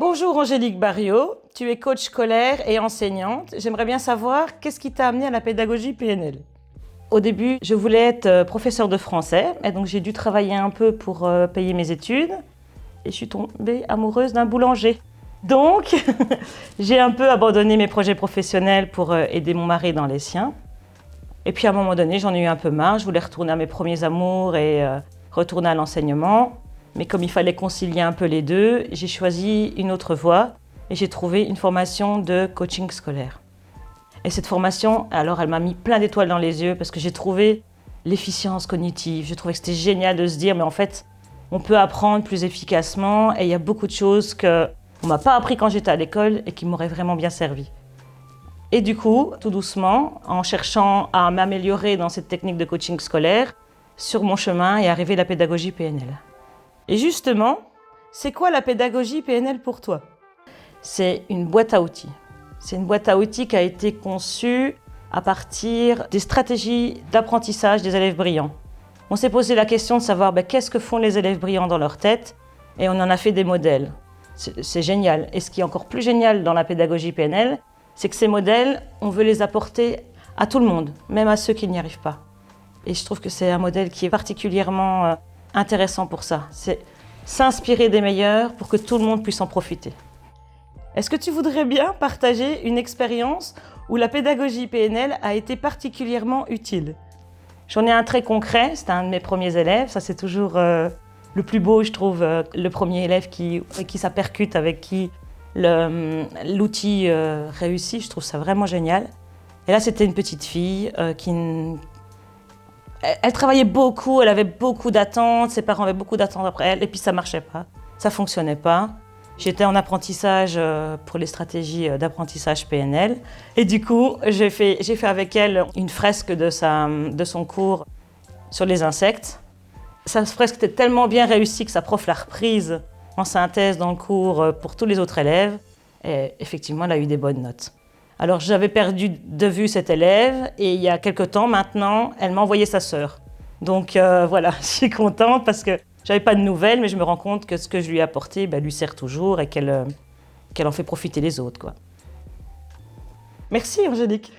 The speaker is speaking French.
Bonjour Angélique Barriot, tu es coach scolaire et enseignante. J'aimerais bien savoir qu'est-ce qui t'a amené à la pédagogie PNL. Au début, je voulais être professeure de français et donc j'ai dû travailler un peu pour payer mes études et je suis tombée amoureuse d'un boulanger. Donc, j'ai un peu abandonné mes projets professionnels pour aider mon mari dans les siens. Et puis à un moment donné, j'en ai eu un peu marre, je voulais retourner à mes premiers amours et retourner à l'enseignement. Mais comme il fallait concilier un peu les deux, j'ai choisi une autre voie et j'ai trouvé une formation de coaching scolaire. Et cette formation, alors elle m'a mis plein d'étoiles dans les yeux parce que j'ai trouvé l'efficience cognitive. Je trouvais que c'était génial de se dire, mais en fait, on peut apprendre plus efficacement et il y a beaucoup de choses qu'on ne m'a pas appris quand j'étais à l'école et qui m'auraient vraiment bien servi. Et du coup, tout doucement, en cherchant à m'améliorer dans cette technique de coaching scolaire, sur mon chemin est arrivée la pédagogie PNL. Et justement, c'est quoi la pédagogie PNL pour toi? C'est une boîte à outils. C'est une boîte à outils qui a été conçue à partir des stratégies d'apprentissage des élèves brillants. On s'est posé la question de savoir qu'est-ce que font les élèves brillants dans leur tête et on en a fait des modèles. C'est génial. Et ce qui est encore plus génial dans la pédagogie PNL, c'est que ces modèles, on veut les apporter à tout le monde, même à ceux qui n'y arrivent pas. Et je trouve que c'est un modèle qui est particulièrement intéressant pour ça. C'est s'inspirer des meilleurs pour que tout le monde puisse en profiter. Est-ce que tu voudrais bien partager une expérience où la pédagogie PNL a été particulièrement utile? J'en ai un très concret, c'est un de mes premiers élèves. Ça, c'est toujours le plus beau, je trouve, le premier élève avec qui ça percute, avec qui l'outil réussit. Je trouve ça vraiment génial. Et là, c'était une petite fille elle travaillait beaucoup, elle avait beaucoup d'attentes, ses parents avaient beaucoup d'attentes après elle, et puis ça ne marchait pas, ça ne fonctionnait pas. J'étais en apprentissage pour les stratégies d'apprentissage PNL, et du coup, j'ai fait avec elle une fresque de son cours sur les insectes. Sa fresque était tellement bien réussie que sa prof l'a reprise en synthèse dans le cours pour tous les autres élèves, et effectivement, elle a eu des bonnes notes. Alors j'avais perdu de vue cette élève et il y a quelque temps maintenant, elle m'a envoyé sa sœur. Donc voilà, je suis contente parce que j'avais pas de nouvelles, mais je me rends compte que ce que je lui ai apporté lui sert toujours et qu'elle en fait profiter les autres, quoi. Merci Angélique.